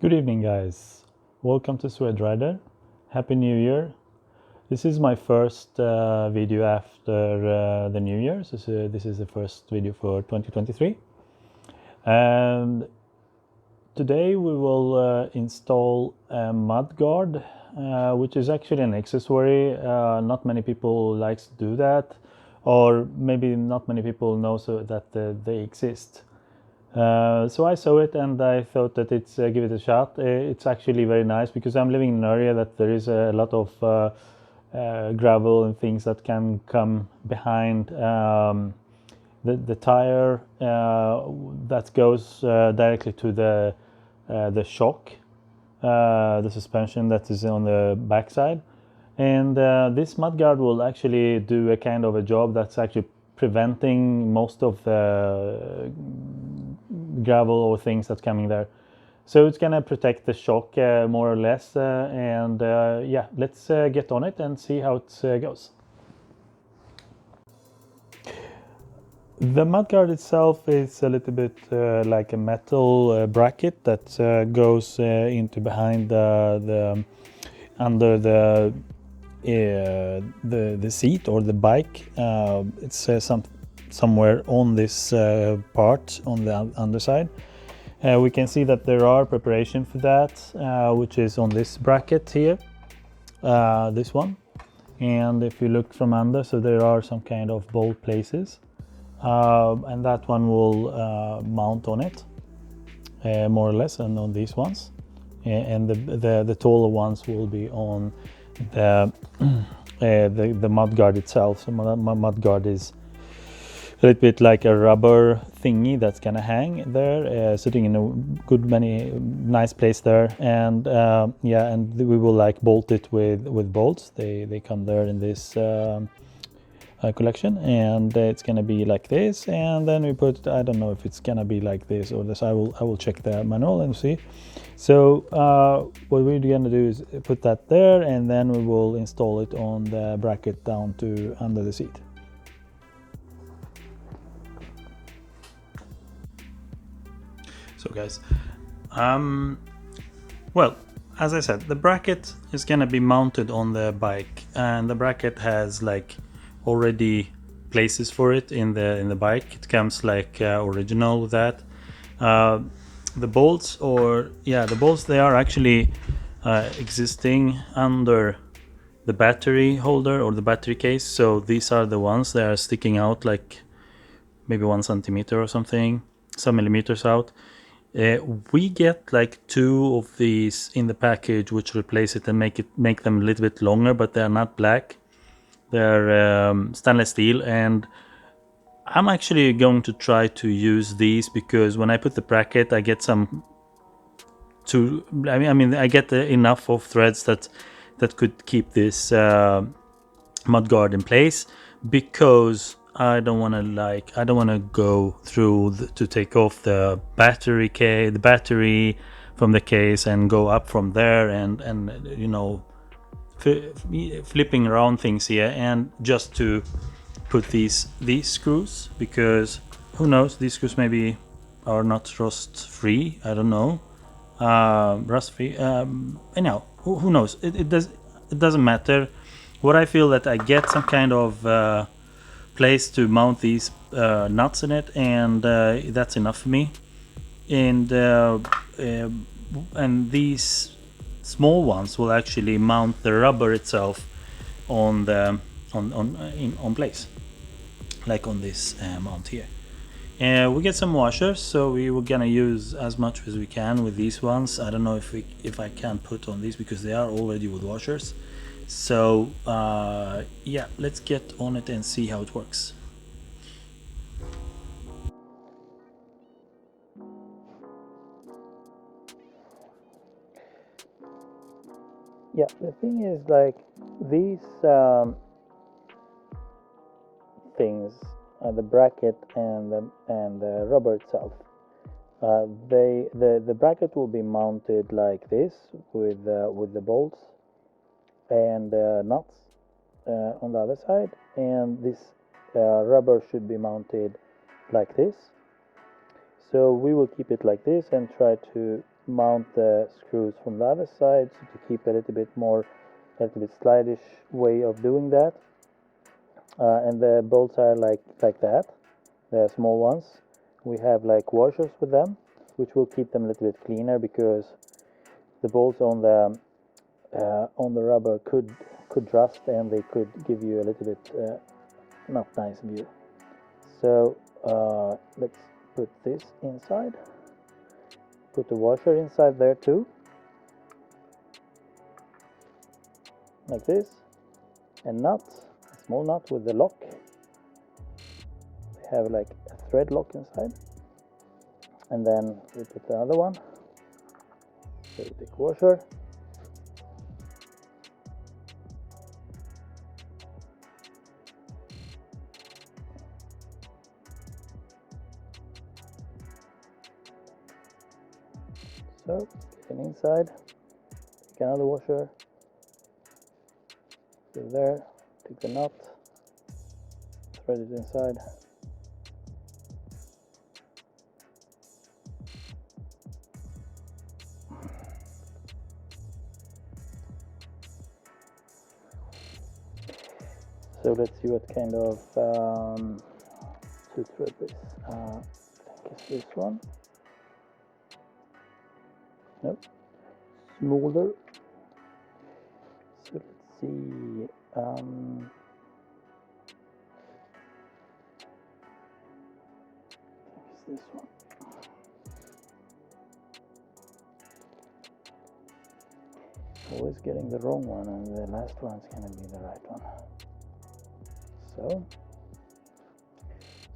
Good evening, guys. Welcome to Swed Rider. Happy New Year. This is my first video after the New Year. So this is the first video for 2023. And today we will install a Mudguard, which is actually an accessory. Not many people likes to do that, or maybe not many people know that they exist. So I saw it and I thought that it's give it a shot. It's actually very nice because I'm living in an area that there is a lot of gravel and things that can come behind the tire that goes directly to the shock, the suspension that is on the backside. And this mudguard will actually do a kind of a job that's actually preventing most of the gravel or things that's coming there. So it's gonna protect the shock more or less, and yeah, let's get on it and see how it goes. The mudguard itself is a little bit like a metal bracket that goes into behind the under the seat or the bike. It's somewhere on this part on the underside. We can see that there are preparation for that, which is on this bracket here, this one. And if you look from under, so there are some kind of bolt places, and that one will mount on it, more or less, and on these ones. And the taller ones will be on the mudguard itself. So my mudguard is a little bit like a rubber thingy that's gonna hang there, sitting in a many nice place there. And yeah, and we will like bolt it with bolts. They come there in this collection, and it's gonna be like this. And then we put, I don't know if it's gonna be like this or this. I will check the manual and see. So what we're gonna do is put that there, and then we will install it on the bracket down to under the seat. So guys, well, as I said, the bracket is gonna be mounted on the bike, and the bracket has like already places for it in the bike. It comes like original with that. The bolts, they are actually existing under the battery holder or the battery case. So these are the ones that are sticking out like maybe 1 centimeter or something, some millimeters out. We get like 2 of these in the package, which replace it and make them a little bit longer, but they are not black. They're stainless steel, and I'm actually going to try to use these because when I put the bracket, I get I get enough of threads that could keep this mudguard in place, because I don't want to go through to take off the battery from the case and go up from there and you know, flipping around things here, and just to put these screws, because who knows, these screws maybe are not rust free, I don't know, rust free, anyhow, who knows, it doesn't matter. What I feel that I get some kind of place to mount these nuts in it, and that's enough for me. And these small ones will actually mount the rubber itself on the on place, like on this mount here. We get some washers, so we were gonna use as much as we can with these ones. I don't know if I can put on these because they are already with washers. So yeah, let's get on it and see how it works. Yeah, the thing is, like, these things, the bracket and the rubber itself, the bracket will be mounted like this with the bolts and nuts on the other side, and this rubber should be mounted like this. So we will keep it like this and try to mount the screws from the other side, so to keep a little bit slidish way of doing that. And the bolts are like that. They're small ones. We have like washers with them, which will keep them a little bit cleaner, because the bolts on the rubber could rust, and they could give you a little bit not nice view. So let's put this inside. Put the washer inside there too, like this. And nut, a small nut with the lock. We have like a thread lock inside, and then we put the other one. So we take washer. So get inside, take another washer, put it there, take the nut, thread it inside. So let's see what kind of to thread this. I think it's this one. Nope, smaller. So let's see. I think it's this one. Always getting the wrong one, and the last one's gonna be the right one. So,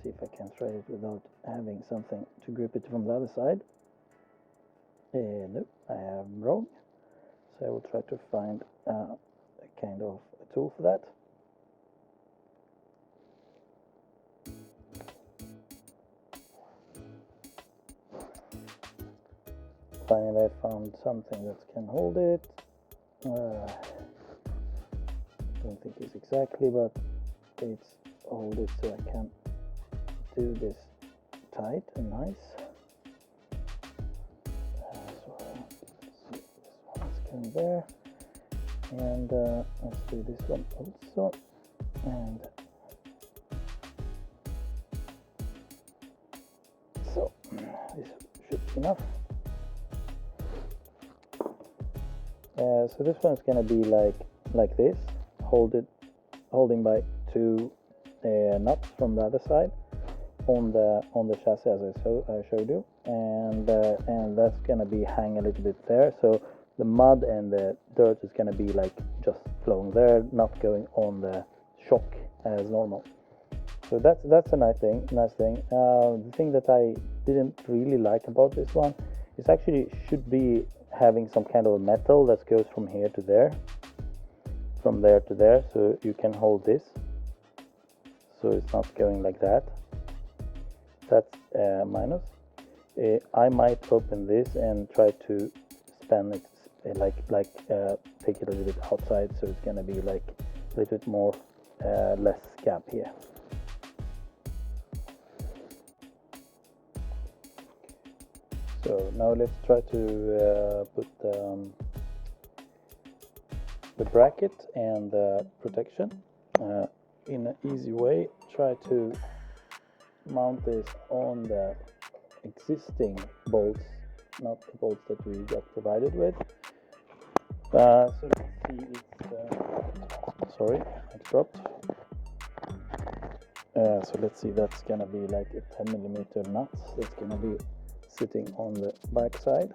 see if I can thread it without having something to grip it from the other side. Nope, I am wrong. So I will try to find a kind of a tool for that. Finally, I found something that can hold it. Don't think it's exactly, but it's hold it so I can do this tight and nice. Going there, and let's do this one also, and so this should be enough. So this one's gonna be like this, holding by two nuts from the other side on the chassis, as I showed you, and that's gonna be hang a little bit there, so the mud and the dirt is going to be like just flowing there, not going on the shock as normal. So that's a nice thing. The thing that I didn't really like about this one is actually should be having some kind of a metal that goes from here to there, from there to there, so you can hold this, so it's not going like that. That's minus. I might open this and try to span it. Take it a little bit outside, so it's gonna be like a little bit more less gap here. So now let's try to put the bracket and the protection in an easy way. Try to mount this on the existing bolts, not the bolts that we got provided with. So let's see, it's sorry, it dropped. So let's see, that's gonna be like a 10mm nut that's gonna be sitting on the back side.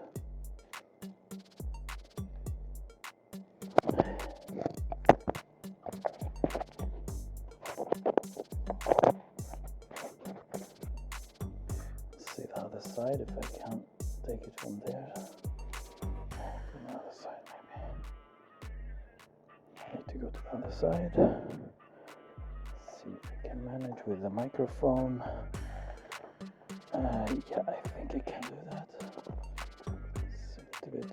Let's see the other side, if I can take it from there. From the other side, maybe. I need to go to the other side. Let's see if I can manage with the microphone. Yeah, I think I can do that. It's a little bit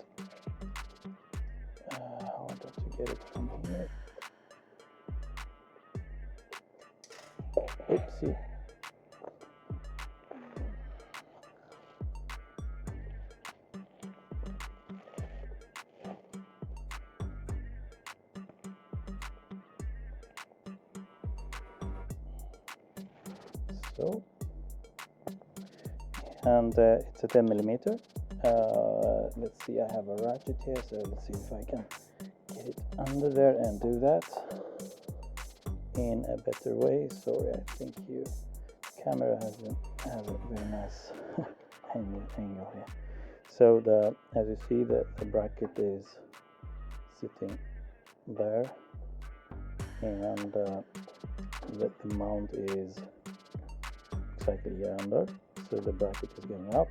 harder to get it from here. Oopsie. so. And it's a 10 millimeter. Let's see, I have a ratchet here, so let's see if I can get it under there and do that in a better way. Sorry, I think your camera has a very nice angle here. So as you see, the bracket is sitting there, and the mount is exactly here under. So the bracket is going up,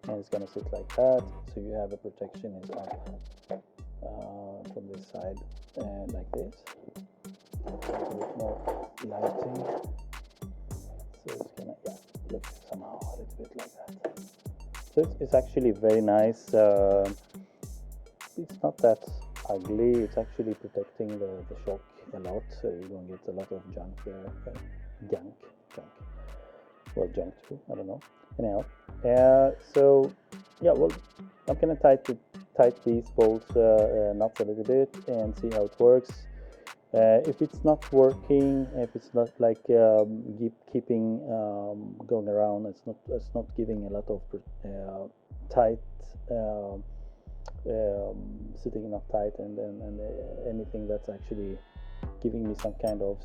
and it's going to sit like that. So you have a protection is up from this side and like this. A bit more lighting. So it's gonna look somehow a little bit like that. So it's actually very nice. It's not that ugly. It's actually protecting the shock a lot, so you don't get a lot of junk there. Junk. Well, junk too, I don't know. Anyhow, so yeah, well, I'm gonna tighten these bolts nuts a little bit and see how it works. If it's not working, if it's not like keeping going around, it's not giving a lot of tight, sitting enough tight, and anything that's actually giving me some kind of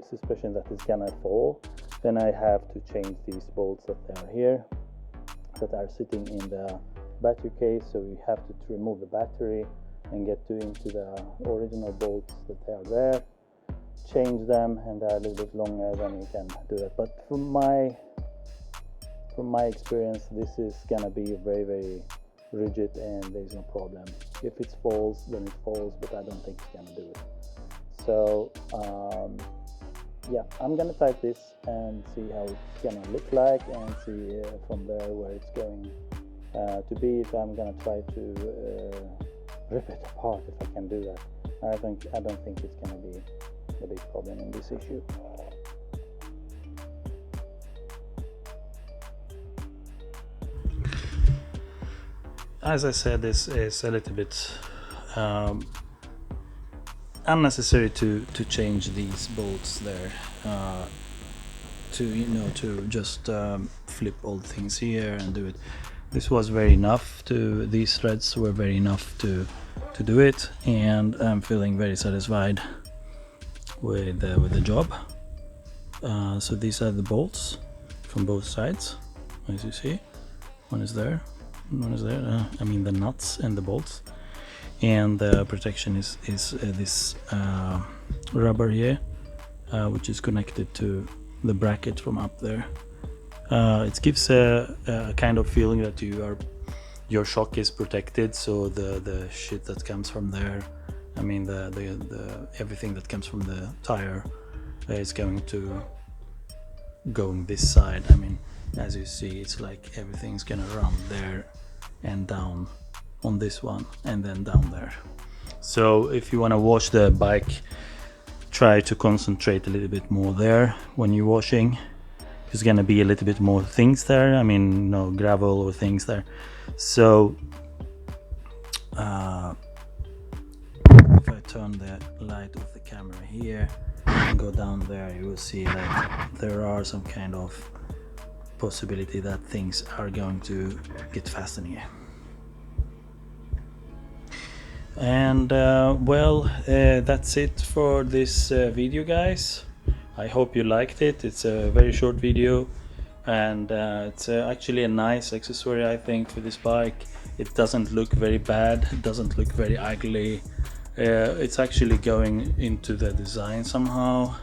suspicion that it's gonna fall, then I have to change these bolts that are here, that are sitting in the battery case. So we have to remove the battery and get into the original bolts that are there, change them, and they're a little bit longer, then you can do that. But from my experience, this is gonna be very, very rigid, and there's no problem. If it falls, then it falls, but I don't think it's gonna do it. So yeah, I'm gonna type this and see how it's gonna look like, and see from there where it's going to be. If I'm gonna try to rip it apart, if I can do that. I don't think it's gonna be a big problem in this issue. As I said, this is a little bit unnecessary to change these bolts there, to just flip all things here and do it. This was very enough these threads were very enough to do it, and I'm feeling very satisfied with the job. So these are the bolts from both sides, as you see. One is there, I mean the nuts and the bolts, and the protection is this rubber here, which is connected to the bracket from up there. It gives a kind of feeling that your shock is protected, so the shit that comes from there, I mean the everything that comes from the tire is going to going this side. I mean, as you see, it's like everything's gonna run there and down on this one, and then down there. So if you want to wash the bike, try to concentrate a little bit more there when you're washing. There's gonna be a little bit more things there, I mean no gravel or things there. So if I turn the light of the camera here and go down there, you will see that there are some kind of possibility that things are going to get fastened here. And that's it for this video, guys. I hope you liked it. It's a very short video, and it's actually a nice accessory, I think, for this bike. It doesn't look very bad, it doesn't look very ugly. It's actually going into the design somehow.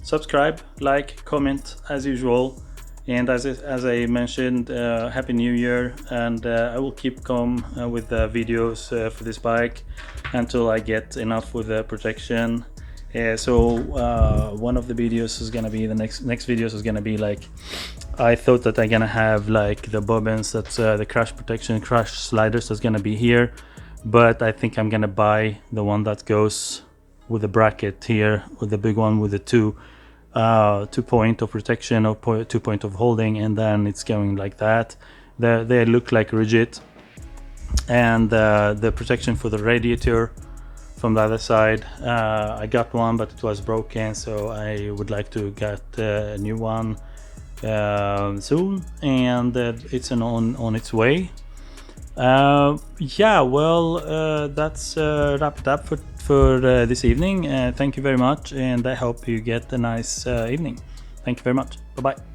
Subscribe, like, comment as usual. And as I mentioned, Happy New Year, and I will keep with the videos for this bike until I get enough with the protection. So one of the videos is gonna be, the next videos is gonna be like, I thought that I'm gonna have like the bobbins, that's the crash protection, crash sliders, that's gonna be here, but I think I'm gonna buy the one that goes with the bracket here, with the big one with the two point of protection or 2 point of holding, and then it's going like that. They look like rigid, and the protection for the radiator from the other side. I got one, but it was broken, so I would like to get a new one soon, and it's on its way. Yeah, well, that's wrap it up for this evening. Thank you very much, and I hope you get a nice evening. Thank you very much. Bye bye.